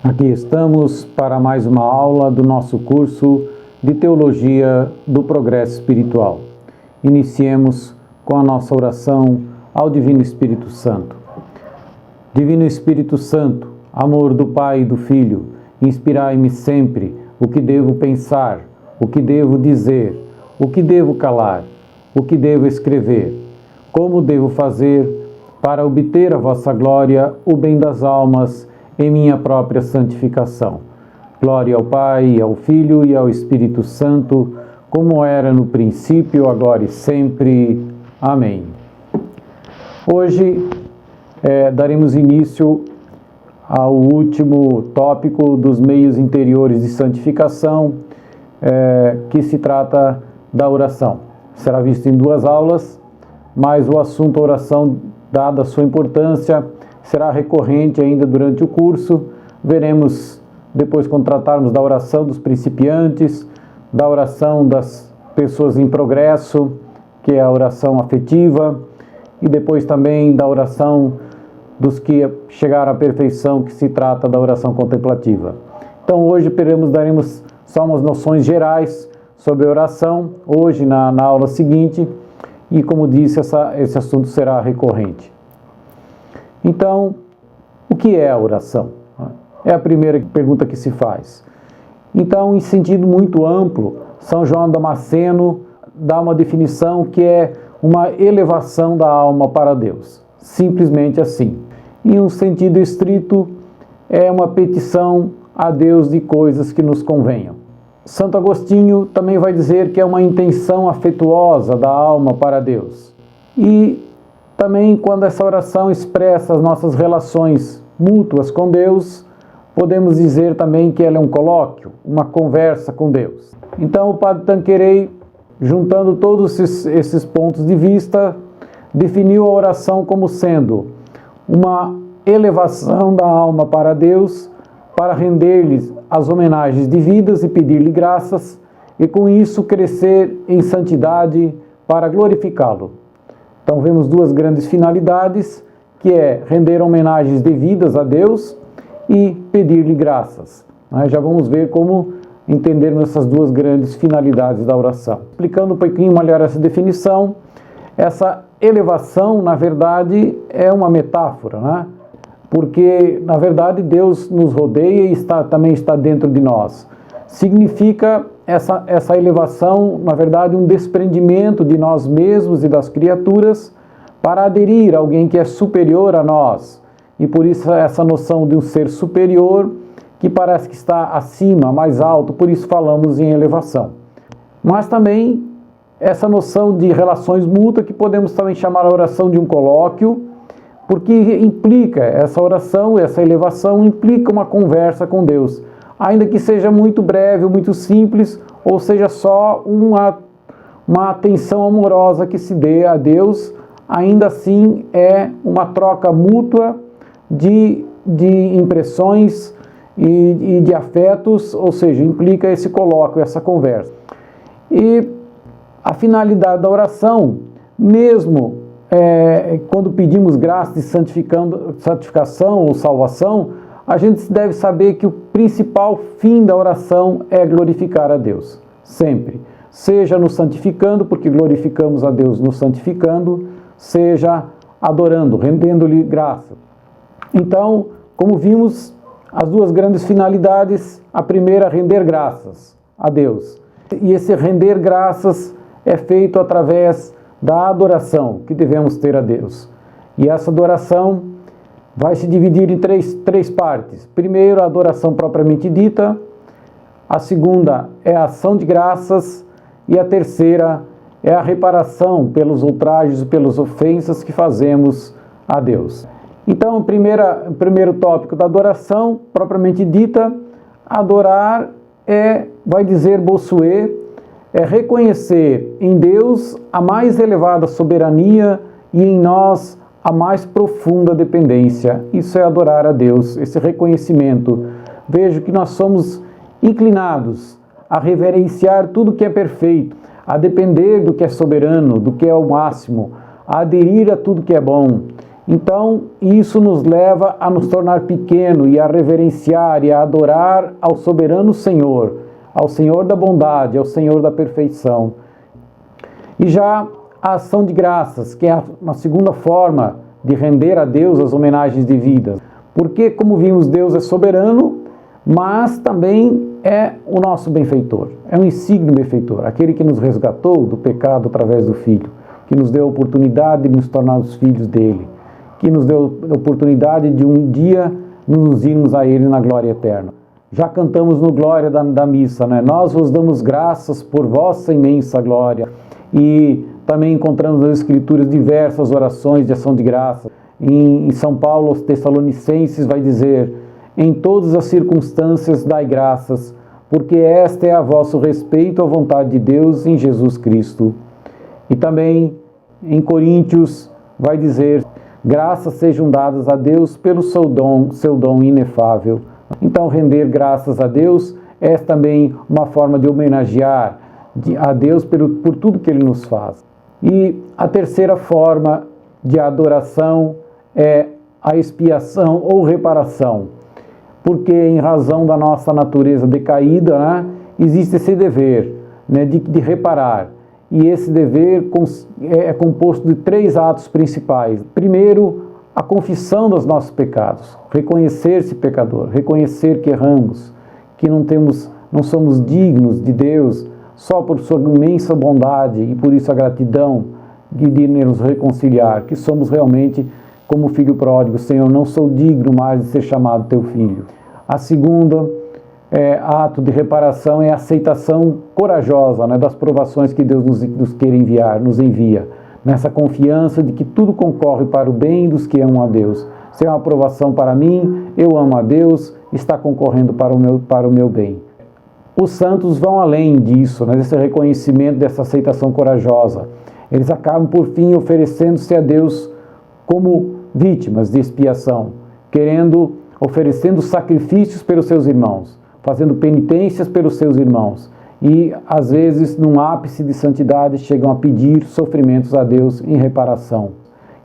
Aqui estamos para mais uma aula do nosso curso de Teologia do Progresso Espiritual. Iniciemos com a nossa oração ao Divino Espírito Santo. Divino Espírito Santo, amor do Pai e do Filho, inspirai-me sempre o que devo pensar, o que devo dizer, o que devo calar, o que devo escrever, como devo fazer para obter a vossa glória, o bem das almas em minha própria santificação. Glória ao Pai, ao Filho e ao Espírito Santo, como era no princípio, agora e sempre. Amém. Hoje daremos início ao último tópico dos meios interiores de santificação, que se trata da oração. Será visto em 2 aulas, mas o assunto oração, dada a sua importância, será recorrente ainda durante o curso. Veremos depois, quando tratarmos da oração dos principiantes, da oração das pessoas em progresso, que é a oração afetiva, e depois também da oração dos que chegaram à perfeição, que se trata da oração contemplativa. Então hoje daremos só umas noções gerais sobre a oração, hoje na aula seguinte, e como disse, esse assunto será recorrente. Então, o que é a oração? É a primeira pergunta que se faz. Então, em sentido muito amplo, São João Damasceno dá uma definição que é uma elevação da alma para Deus. Simplesmente assim. Em um sentido estrito, é uma petição a Deus de coisas que nos convenham. Santo Agostinho também vai dizer que é uma intenção afetuosa da alma para Deus. E também, quando essa oração expressa as nossas relações mútuas com Deus, podemos dizer também que ela é um colóquio, uma conversa com Deus. Então, o Padre Tanqueray, juntando todos esses pontos de vista, definiu a oração como sendo uma elevação da alma para Deus, para render-lhes as homenagens devidas e pedir-lhe graças, e com isso crescer em santidade para glorificá-lo. Então vemos 2 grandes finalidades, que é render homenagens devidas a Deus e pedir-lhe graças. Já vamos ver como entendermos essas 2 grandes finalidades da oração. Explicando um pouquinho melhor essa definição, essa elevação, na verdade, é uma metáfora, né? Porque, na verdade, Deus nos rodeia e também está dentro de nós. Significa essa elevação, na verdade, um desprendimento de nós mesmos e das criaturas para aderir a alguém que é superior a nós. E por isso essa noção de um ser superior que parece que está acima, mais alto, por isso falamos em elevação. Mas também essa noção de relações mútuas, que podemos também chamar a oração de um colóquio, porque implica essa oração, essa elevação, implica uma conversa com Deus. Ainda que seja muito breve, muito simples, ou seja só uma atenção amorosa que se dê a Deus, ainda assim é uma troca mútua de impressões e de afetos, ou seja, implica esse colóquio, essa conversa. E a finalidade da oração, mesmo quando pedimos graça de santificação ou salvação, a gente deve saber que o principal fim da oração é glorificar a Deus, sempre. Seja nos santificando, porque glorificamos a Deus nos santificando, seja adorando, rendendo-lhe graça. Então, como vimos, as 2 grandes finalidades, a primeira, render graças a Deus. E esse render graças é feito através da adoração que devemos ter a Deus. E essa adoração vai se dividir em três partes. Primeiro, a adoração propriamente dita. A segunda é a ação de graças. E a terceira é a reparação pelos ultrajes e pelas ofensas que fazemos a Deus. Então, o primeiro tópico da adoração propriamente dita, adorar vai dizer Bossuet, é reconhecer em Deus a mais elevada soberania e em nós a mais profunda dependência. Isso é adorar a Deus, esse reconhecimento. Vejo que nós somos inclinados a reverenciar tudo que é perfeito, a depender do que é soberano, do que é o máximo, a aderir a tudo que é bom. Então, isso nos leva a nos tornar pequeno e a reverenciar e a adorar ao soberano Senhor, ao Senhor da bondade, ao Senhor da perfeição. E já a ação de graças, que é uma segunda forma de render a Deus as homenagens devidas. Porque, como vimos, Deus é soberano, mas também é o nosso benfeitor, é um insígnio benfeitor, aquele que nos resgatou do pecado através do Filho, que nos deu a oportunidade de nos tornar os filhos dele, que nos deu a oportunidade de um dia nos irmos a ele na glória eterna. Já cantamos no Glória da missa, né? Nós vos damos graças por vossa imensa glória. E também encontramos nas Escrituras diversas orações de ação de graça. Em São Paulo, aos Tessalonicenses, vai dizer: em todas as circunstâncias dai graças, porque esta é a vosso respeito à vontade de Deus em Jesus Cristo. E também em Coríntios vai dizer: graças sejam dadas a Deus pelo seu dom inefável. Então, render graças a Deus é também uma forma de homenagear a Deus por tudo que Ele nos faz. E a terceira forma de adoração é a expiação ou reparação. Porque, em razão da nossa natureza decaída, né, existe esse dever, né, de reparar. E esse dever é composto de 3 atos principais. Primeiro, a confissão dos nossos pecados, reconhecer-se pecador, reconhecer que erramos, que não somos dignos de Deus, só por sua imensa bondade e por isso a gratidão de nos reconciliar, que somos realmente como o filho pródigo: Senhor, não sou digno mais de ser chamado teu filho. A segunda ato de reparação é a aceitação corajosa, né, das provações que Deus nos envia, nessa confiança de que tudo concorre para o bem dos que amam a Deus. Se é uma aprovação para mim, eu amo a Deus, está concorrendo para o meu bem. Os santos vão além disso, né, desse reconhecimento, dessa aceitação corajosa. Eles acabam, por fim, oferecendo-se a Deus como vítimas de expiação, oferecendo sacrifícios pelos seus irmãos, fazendo penitências pelos seus irmãos. E, às vezes, num ápice de santidade, chegam a pedir sofrimentos a Deus em reparação.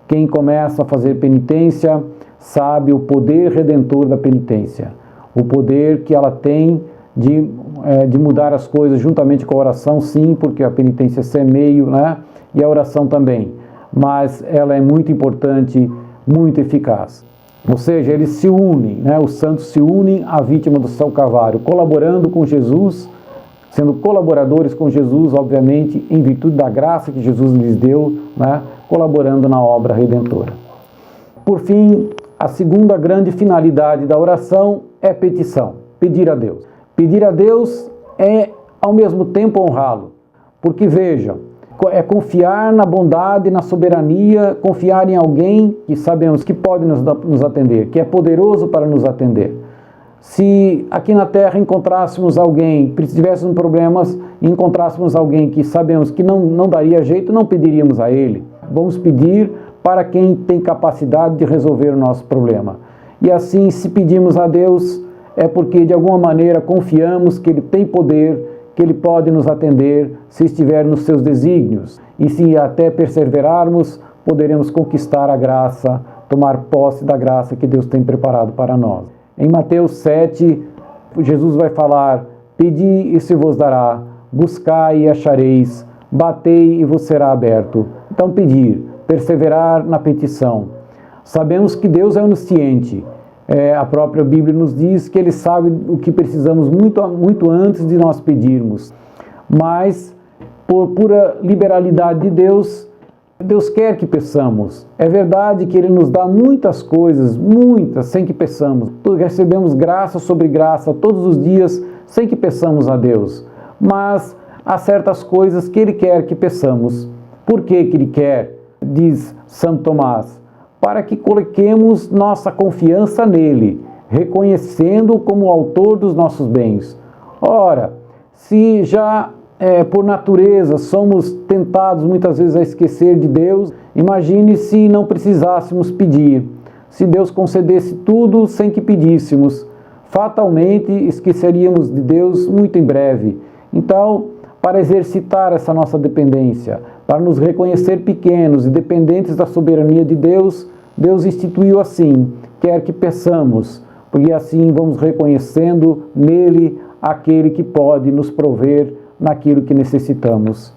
Quem começa a fazer penitência sabe o poder redentor da penitência, o poder que ela tem de mudar as coisas juntamente com a oração, sim, porque a penitência é meio, né? E a oração também, mas ela é muito importante, muito eficaz. Ou seja, eles se unem, né? Os santos se unem à vítima do São Calvário, colaborando com Jesus, sendo colaboradores com Jesus, obviamente, em virtude da graça que Jesus lhes deu, né? Colaborando na obra redentora. Por fim, a segunda grande finalidade da oração é petição, pedir a Deus. Pedir a Deus é, ao mesmo tempo, honrá-lo, porque, vejam, é confiar na bondade, na soberania, confiar em alguém que sabemos que pode nos atender, que é poderoso para nos atender. Se aqui na Terra encontrássemos alguém, tivéssemos problemas e encontrássemos alguém que sabemos que não daria jeito, não pediríamos a ele. Vamos pedir para quem tem capacidade de resolver o nosso problema. E assim, se pedimos a Deus, é porque de alguma maneira confiamos que Ele tem poder, que Ele pode nos atender se estiver nos seus desígnios. E se até perseverarmos, poderemos conquistar a graça, tomar posse da graça que Deus tem preparado para nós. Em Mateus 7, Jesus vai falar: pedi e se vos dará, buscai e achareis, batei e vos será aberto. Então pedir, perseverar na petição. Sabemos que Deus é onisciente. A própria Bíblia nos diz que Ele sabe o que precisamos muito antes de nós pedirmos. Mas, por pura liberalidade de Deus, Deus quer que peçamos. É verdade que Ele nos dá muitas coisas, muitas, sem que peçamos. Recebemos graça sobre graça todos os dias, sem que peçamos a Deus. Mas há certas coisas que Ele quer que peçamos. Por que Ele quer? Diz Santo Tomás: para que coloquemos nossa confiança nele, reconhecendo-o como o autor dos nossos bens. Ora, se já por natureza somos tentados muitas vezes a esquecer de Deus, imagine se não precisássemos pedir, se Deus concedesse tudo sem que pedíssemos, fatalmente esqueceríamos de Deus muito em breve. Então, para exercitar essa nossa dependência, para nos reconhecer pequenos e dependentes da soberania de Deus, Deus instituiu assim, quer que peçamos, porque assim vamos reconhecendo nele aquele que pode nos prover naquilo que necessitamos.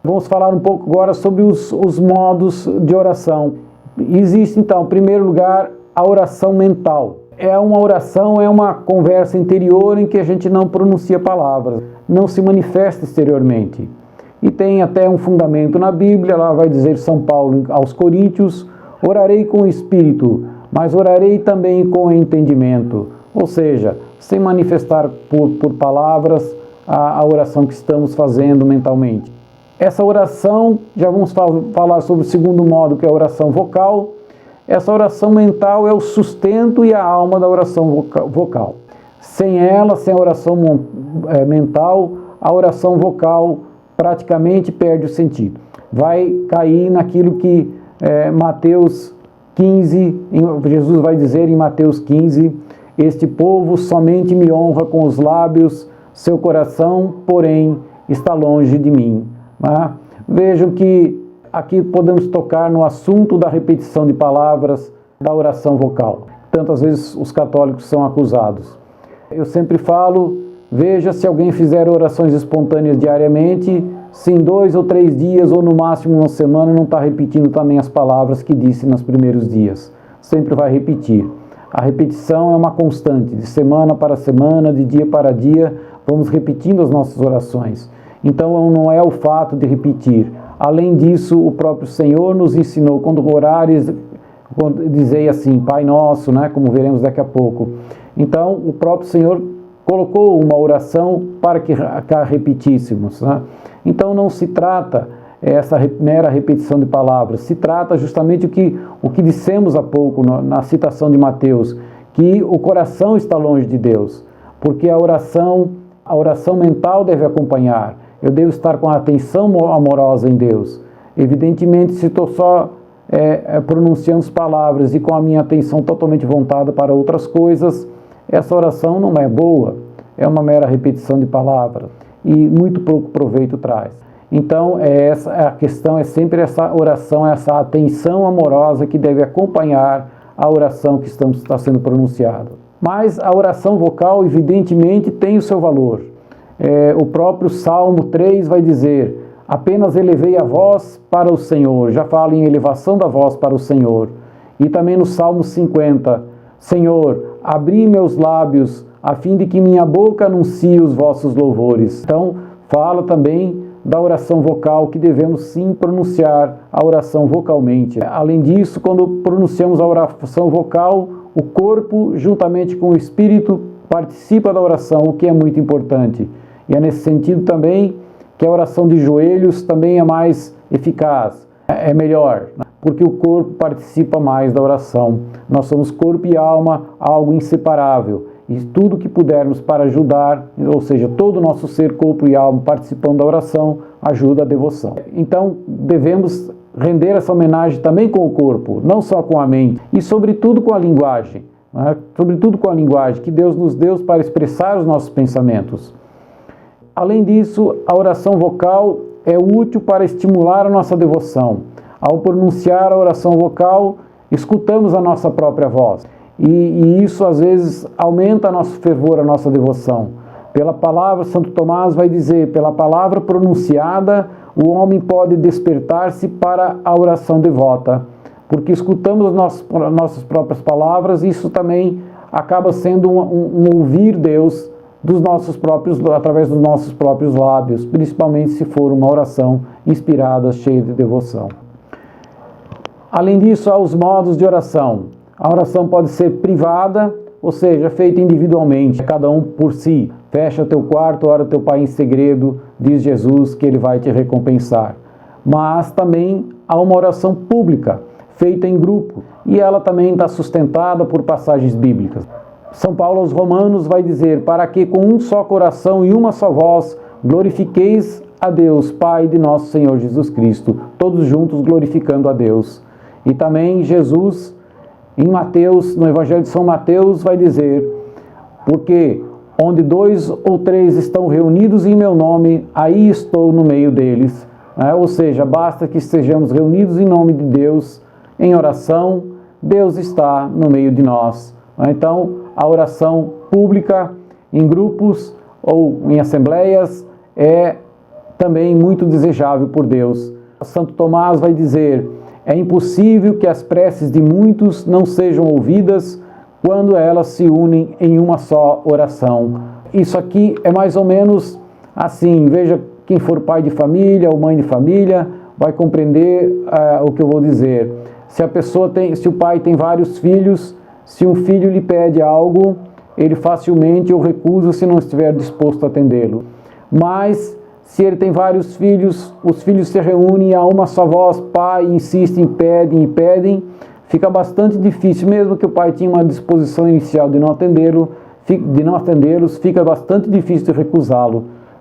Vamos falar um pouco agora sobre os modos de oração. Existe então, em primeiro lugar, a oração mental. É uma oração, é uma conversa interior em que a gente não pronuncia palavras, não se manifesta exteriormente. E tem até um fundamento na Bíblia, lá vai dizer São Paulo aos Coríntios: orarei com o Espírito, mas orarei também com o entendimento. Ou seja, sem manifestar por palavras a oração que estamos fazendo mentalmente. Essa oração, já vamos falar sobre o segundo modo, que é a oração vocal. Essa oração mental é o sustento e a alma da oração vocal. Sem ela, sem a oração mental, a oração vocal praticamente perde o sentido. Vai cair naquilo que Mateus 15, Jesus vai dizer em Mateus 15, este povo somente me honra com os lábios, seu coração, porém, está longe de mim. Vejam que aqui podemos tocar no assunto da repetição de palavras da oração vocal. Tantas vezes os católicos são acusados. Eu sempre falo, veja se alguém fizer orações espontâneas diariamente, se em 2 ou 3 dias, ou no máximo uma semana, não está repetindo também as palavras que disse nos primeiros dias. Sempre vai repetir. A repetição é uma constante, de semana para semana, de dia para dia, vamos repetindo as nossas orações. Então não é o fato de repetir. Além disso, o próprio Senhor nos ensinou, quando orares, dizei assim, Pai Nosso, né, como veremos daqui a pouco. Então, o próprio Senhor colocou uma oração para que a repetíssemos. Né? Então, não se trata essa mera repetição de palavras, se trata justamente o que dissemos há pouco na citação de Mateus, que o coração está longe de Deus, porque a oração mental deve acompanhar. Eu devo estar com a atenção amorosa em Deus. Evidentemente, se estou só pronunciando as palavras e com a minha atenção totalmente voltada para outras coisas, essa oração não é boa, é uma mera repetição de palavras e muito pouco proveito traz. Então, a questão é sempre essa oração, essa atenção amorosa que deve acompanhar a oração que está sendo pronunciada. Mas a oração vocal, evidentemente, tem o seu valor. O próprio Salmo 3 vai dizer: apenas elevei a voz para o Senhor, já fala em elevação da voz para o Senhor. E também no Salmo 50, Senhor, abri meus lábios, a fim de que minha boca anuncie os vossos louvores. Então, fala também da oração vocal, que devemos sim pronunciar a oração vocalmente. Além disso, quando pronunciamos a oração vocal, o corpo, juntamente com o espírito, participa da oração, o que é muito importante. E é nesse sentido também que a oração de joelhos também é mais eficaz, é melhor, porque o corpo participa mais da oração. Nós somos corpo e alma, algo inseparável. E tudo que pudermos para ajudar, ou seja, todo o nosso ser, corpo e alma participando da oração, ajuda a devoção. Então, devemos render essa homenagem também com o corpo, não só com a mente, e sobretudo com a linguagem. Sobretudo com a linguagem que Deus nos deu para expressar os nossos pensamentos. Além disso, a oração vocal é útil para estimular a nossa devoção. Ao pronunciar a oração vocal, escutamos a nossa própria voz. E isso, às vezes, aumenta nosso fervor, a nossa devoção. Pela palavra, Santo Tomás vai dizer, pela palavra pronunciada, o homem pode despertar-se para a oração devota. Porque escutamos nossas próprias palavras, isso também acaba sendo um ouvir Deus através dos nossos próprios lábios, principalmente se for uma oração inspirada, cheia de devoção. Além disso, há os modos de oração. A oração pode ser privada, ou seja, feita individualmente, cada um por si. Fecha teu quarto, ora teu Pai em segredo, diz Jesus que Ele vai te recompensar. Mas também há uma oração pública, feita em grupo, e ela também está sustentada por passagens bíblicas. São Paulo aos Romanos vai dizer: para que com um só coração e uma só voz glorifiqueis a Deus, Pai de nosso Senhor Jesus Cristo, todos juntos glorificando a Deus. E também Jesus, em Mateus, no Evangelho de São Mateus, vai dizer: porque onde 2 ou 3 estão reunidos em meu nome, aí estou no meio deles. Ou seja, basta que estejamos reunidos em nome de Deus, em oração, Deus está no meio de nós. Então, a oração pública, em grupos ou em assembleias, é também muito desejável por Deus. Santo Tomás vai dizer: é impossível que as preces de muitos não sejam ouvidas quando elas se unem em uma só oração. Isso aqui é mais ou menos assim. Veja, quem for pai de família ou mãe de família vai compreender o que eu vou dizer. Se o pai tem vários filhos, se um filho lhe pede algo, ele facilmente o recusa se não estiver disposto a atendê-lo. Mas se ele tem vários filhos, os filhos se reúnem a uma só voz, pai, insistem, pedem e pedem, fica bastante difícil, mesmo que o pai tinha uma disposição inicial de não atendê-los, fica bastante difícil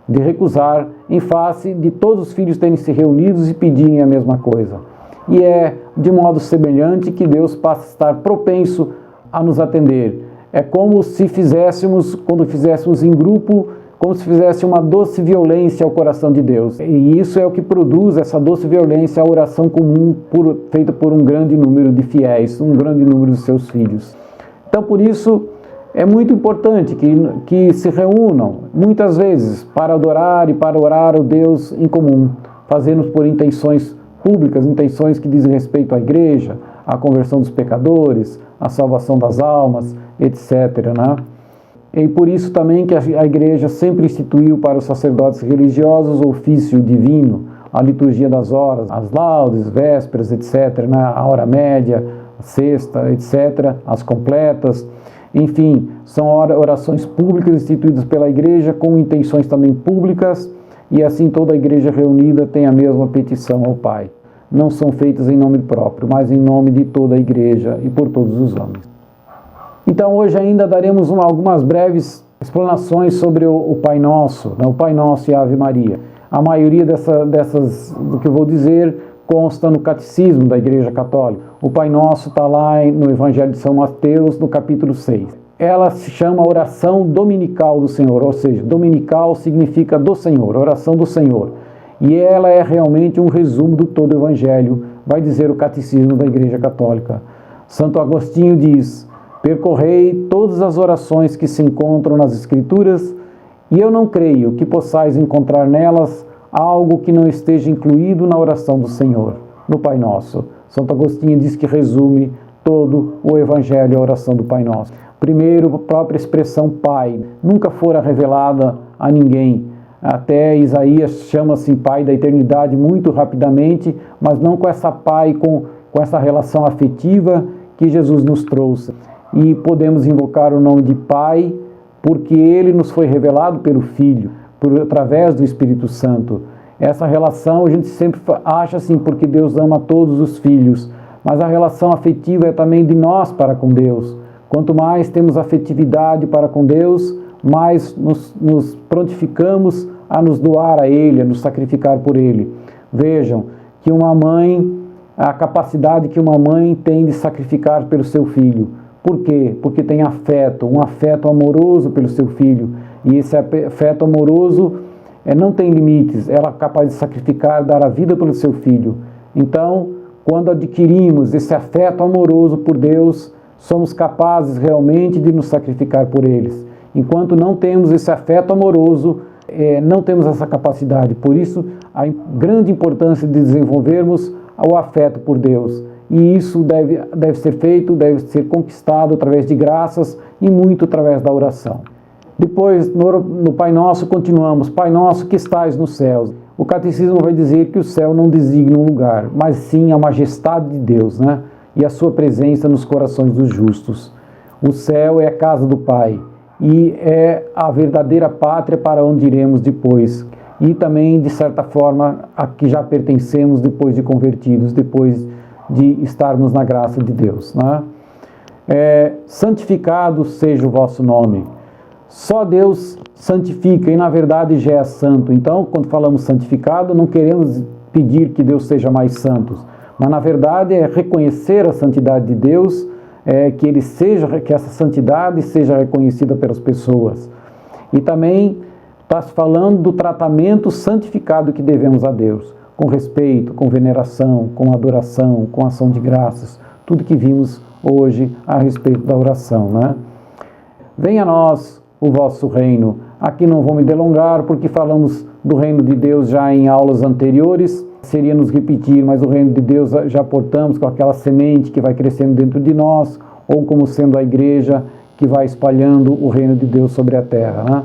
de recusar em face de todos os filhos terem se reunidos e pedirem a mesma coisa. E é de modo semelhante que Deus passa a estar propenso a nos atender. É como se quando fizéssemos em grupo, como se fizesse uma doce violência ao coração de Deus. E isso é o que produz essa doce violência à oração comum feita por um grande número de fiéis, um grande número de seus filhos. Então, por isso, é muito importante que se reúnam, muitas vezes, para adorar e para orar ao Deus em comum, fazendo por intenções públicas, intenções que dizem respeito à igreja, à conversão dos pecadores, à salvação das almas, etc., né? E por isso também que a igreja sempre instituiu para os sacerdotes religiosos o ofício divino, a liturgia das horas, as laudes, vésperas, etc., né? A hora média, a sexta, etc., as completas. Enfim, são orações públicas instituídas pela igreja com intenções também públicas, e assim toda a igreja reunida tem a mesma petição ao Pai. Não são feitas em nome próprio, mas em nome de toda a igreja e por todos os homens. Então hoje ainda daremos algumas breves explanações sobre o Pai Nosso, né? O Pai Nosso e a Ave Maria. A maioria dessas, do que eu vou dizer, consta no Catecismo da Igreja Católica. O Pai Nosso está lá no Evangelho de São Mateus, no capítulo 6. Ela se chama oração dominical do Senhor, ou seja, dominical significa do Senhor, oração do Senhor. E ela é realmente um resumo do todo o Evangelho, vai dizer o Catecismo da Igreja Católica. Santo Agostinho diz: percorrei todas as orações que se encontram nas Escrituras, e eu não creio que possais encontrar nelas algo que não esteja incluído na oração do Senhor, no Pai Nosso. Santo Agostinho diz que resume todo o Evangelho, a oração do Pai Nosso. Primeiro, a própria expressão Pai nunca fora revelada a ninguém. Até Isaías chama-se Pai da eternidade muito rapidamente, mas não com essa Pai, com essa relação afetiva que Jesus nos trouxe. E podemos invocar o nome de Pai porque Ele nos foi revelado pelo Filho, através do Espírito Santo. Essa relação a gente sempre acha assim, porque Deus ama todos os filhos, mas a relação afetiva é também de nós para com Deus. Quanto mais temos afetividade para com Deus, mais nos prontificamos a nos doar a Ele, a nos sacrificar por Ele. Vejam que uma mãe, a capacidade que uma mãe tem de sacrificar pelo seu filho. Por quê? Porque tem afeto, um afeto amoroso pelo seu filho. E esse afeto amoroso não tem limites, ela é capaz de sacrificar, dar a vida pelo seu filho. Então, quando adquirimos esse afeto amoroso por Deus, somos capazes realmente de nos sacrificar por eles. Enquanto não temos esse afeto amoroso, não temos essa capacidade. Por isso, a grande importância de desenvolvermos o afeto por Deus. E isso deve ser feito, deve ser conquistado através de graças e muito através da oração. Depois, no Pai Nosso, continuamos. Pai Nosso que estais nos céus. O Catecismo vai dizer que o céu não designa um lugar, mas sim a majestade de Deus, né? E a sua presença nos corações dos justos. O céu é a casa do Pai e é a verdadeira pátria para onde iremos depois. E também, de certa forma, a que já pertencemos depois de convertidos, depois de estarmos na graça de Deus, né? Santificado seja o vosso nome. Só Deus santifica e na verdade já é santo. Então, quando falamos santificado, não queremos pedir que Deus seja mais santo, mas na verdade é reconhecer a santidade de Deus, que essa santidade seja reconhecida pelas pessoas. E também está se falando do tratamento santificado que devemos a Deus, com respeito, com veneração, com adoração, com ação de graças. tudo que vimos hoje a respeito da oração, né? Venha a nós o vosso reino. Aqui não vou me delongar, porque falamos do reino de Deus já em aulas anteriores, seria nos repetir, mas o reino de Deus já portamos com aquela semente que vai crescendo dentro de nós, ou como sendo a igreja que vai espalhando o reino de Deus sobre a terra, né?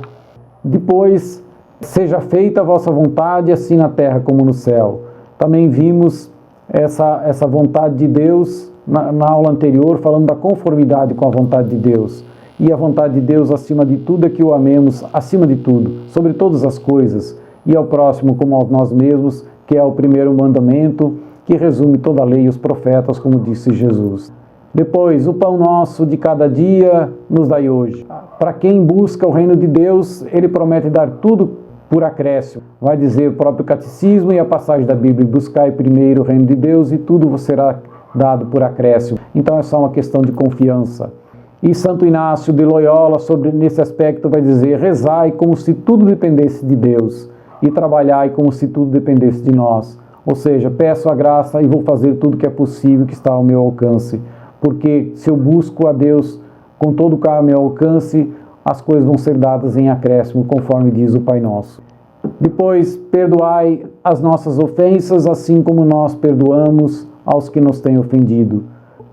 Depois, seja feita a vossa vontade, assim na terra como no céu. Também vimos essa vontade de Deus na aula anterior, falando da conformidade com a vontade de Deus. E a vontade de Deus, acima de tudo, é que o amemos, acima de tudo, sobre todas as coisas, e ao próximo como a nós mesmos, que é o primeiro mandamento, que resume toda a lei e os profetas, como disse Jesus. Depois, o pão nosso de cada dia nos dai hoje. Para quem busca o reino de Deus, ele promete dar tudo por acréscimo. Vai dizer o próprio catecismo e a passagem da Bíblia: buscai primeiro o reino de Deus e tudo vos será dado por acréscimo. Então é só uma questão de confiança. E Santo Inácio de Loyola, nesse aspecto, vai dizer: rezai como se tudo dependesse de Deus e trabalhai como se tudo dependesse de nós. Ou seja, peço a graça e vou fazer tudo que é possível, que está ao meu alcance. Porque se eu busco a Deus com todo o que está ao meu alcance, as coisas vão ser dadas em acréscimo, conforme diz o Pai Nosso. Depois, perdoai as nossas ofensas, assim como nós perdoamos aos que nos têm ofendido.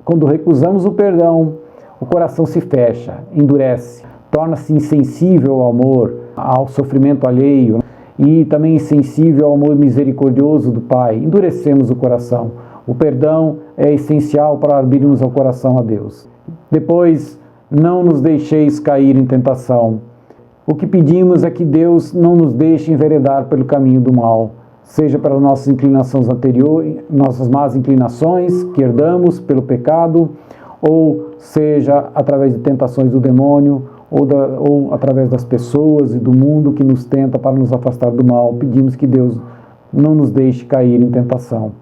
Quando recusamos o perdão, o coração se fecha, endurece, torna-se insensível ao amor, ao sofrimento alheio, e também insensível ao amor misericordioso do Pai. Endurecemos o coração. O perdão é essencial para abrirmos ao coração a Deus. Depois, não nos deixeis cair em tentação. O que pedimos é que Deus não nos deixe enveredar pelo caminho do mal, seja pelas nossas inclinações anteriores, nossas más inclinações que herdamos pelo pecado, ou seja através de tentações do demônio, ou através das pessoas e do mundo que nos tenta para nos afastar do mal. Pedimos que Deus não nos deixe cair em tentação.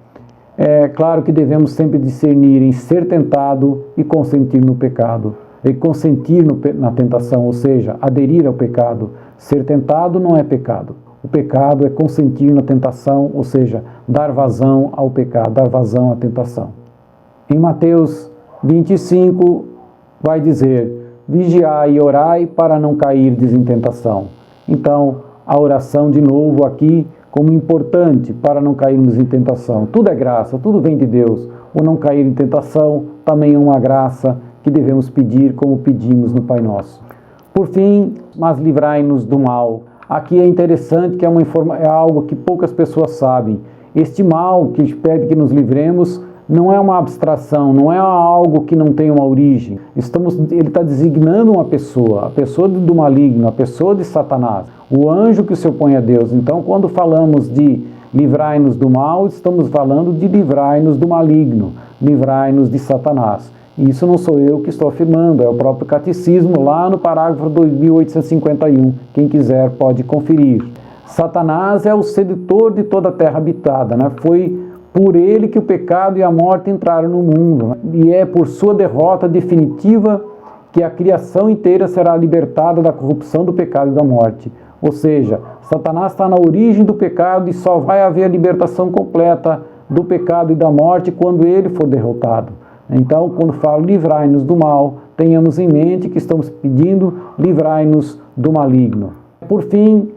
É claro que devemos sempre discernir em ser tentado e consentir no pecado. E consentir na tentação, ou seja, aderir ao pecado. Ser tentado não é pecado. O pecado é consentir na tentação, ou seja, dar vazão ao pecado, dar vazão à tentação. Em Mateus 25 vai dizer: vigiai e orai para não cairdes em tentação. Então, a oração de novo aqui como importante para não cairmos em tentação. Tudo é graça, tudo vem de Deus. O não cair em tentação também é uma graça que devemos pedir como pedimos no Pai Nosso. Por fim, mas livrai-nos do mal. Aqui é interessante que é algo que poucas pessoas sabem. Este mal que pede que nos livremos não é uma abstração, não é algo que não tem uma origem. Ele está designando uma pessoa, a pessoa do maligno, a pessoa de Satanás, o anjo que se opõe a Deus. Então, quando falamos de livrai-nos do mal, estamos falando de livrai-nos do maligno, livrai-nos de Satanás. E isso não sou eu que estou afirmando, é o próprio catecismo lá no parágrafo 2851. Quem quiser pode conferir. Satanás é o sedutor de toda a terra habitada, né? Foi por ele que o pecado e a morte entraram no mundo, né? E é por sua derrota definitiva que a criação inteira será libertada da corrupção do pecado e da morte. Ou seja, Satanás está na origem do pecado e só vai haver a libertação completa do pecado e da morte quando ele for derrotado. Então, quando falo livrai-nos do mal, tenhamos em mente que estamos pedindo livrai-nos do maligno. Por fim,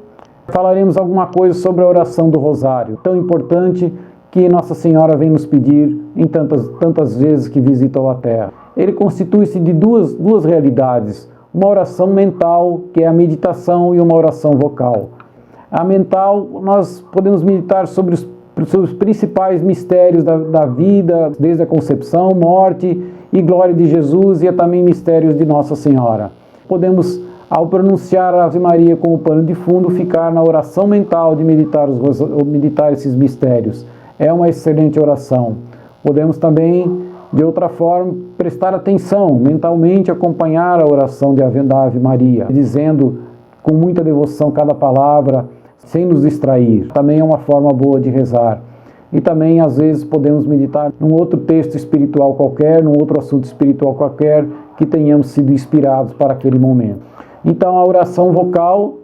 falaremos alguma coisa sobre a oração do rosário, tão importante que Nossa Senhora vem nos pedir em tantas vezes que visitou a Terra. Ele constitui-se de duas realidades, uma oração mental, que é a meditação, e uma oração vocal. A mental, nós podemos meditar sobre os principais mistérios da vida, desde a concepção, morte e glória de Jesus, e também mistérios de Nossa Senhora. Podemos, ao pronunciar a Ave Maria como pano de fundo, ficar na oração mental de meditar esses mistérios. É uma excelente oração. Podemos também, de outra forma, prestar atenção, mentalmente acompanhar a oração da Ave Maria, dizendo com muita devoção cada palavra, sem nos distrair. Também é uma forma boa de rezar. E também, às vezes, podemos meditar num outro texto espiritual qualquer, num outro assunto espiritual qualquer, que tenhamos sido inspirados para aquele momento. Então, a oração vocal,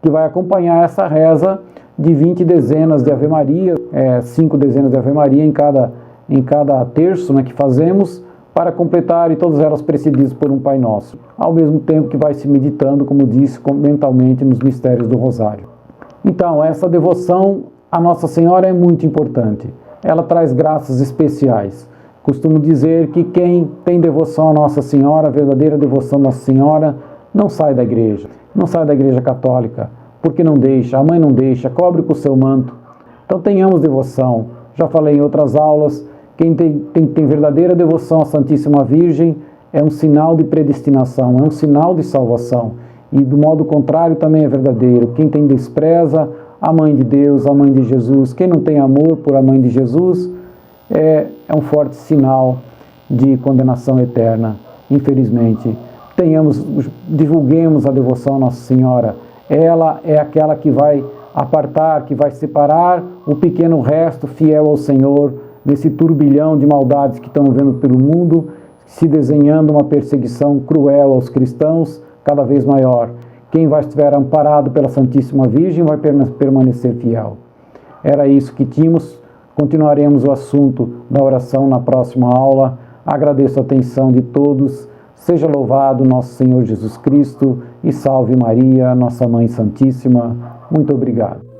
que vai acompanhar essa reza, de 20 dezenas de Ave Maria, 5 dezenas de Ave Maria em cada terço, né, que fazemos, para completar, e todas elas precedidas por um Pai Nosso, ao mesmo tempo que vai se meditando, como disse, mentalmente nos mistérios do Rosário. Então, essa devoção a Nossa Senhora é muito importante. Ela traz graças especiais. Costumo dizer que quem tem devoção a Nossa Senhora, a verdadeira devoção a Nossa Senhora, não sai da igreja. Não sai da igreja católica, porque não deixa, a mãe não deixa, cobre com o seu manto. Então tenhamos devoção. Já falei em outras aulas, quem tem verdadeira devoção à Santíssima Virgem é um sinal de predestinação, é um sinal de salvação. E do modo contrário também é verdadeiro. Quem tem despreza a Mãe de Deus, a Mãe de Jesus, quem não tem amor por a Mãe de Jesus, é um forte sinal de condenação eterna, infelizmente. Divulguemos a devoção à Nossa Senhora. Ela é aquela que vai apartar, que vai separar o pequeno resto fiel ao Senhor, desse turbilhão de maldades que estão vendo pelo mundo, se desenhando uma perseguição cruel aos cristãos, cada vez maior. Quem estiver amparado pela Santíssima Virgem vai permanecer fiel. Era isso que tínhamos. Continuaremos o assunto da oração na próxima aula. Agradeço a atenção de todos. Seja louvado nosso Senhor Jesus Cristo e salve Maria, nossa Mãe Santíssima. Muito obrigado.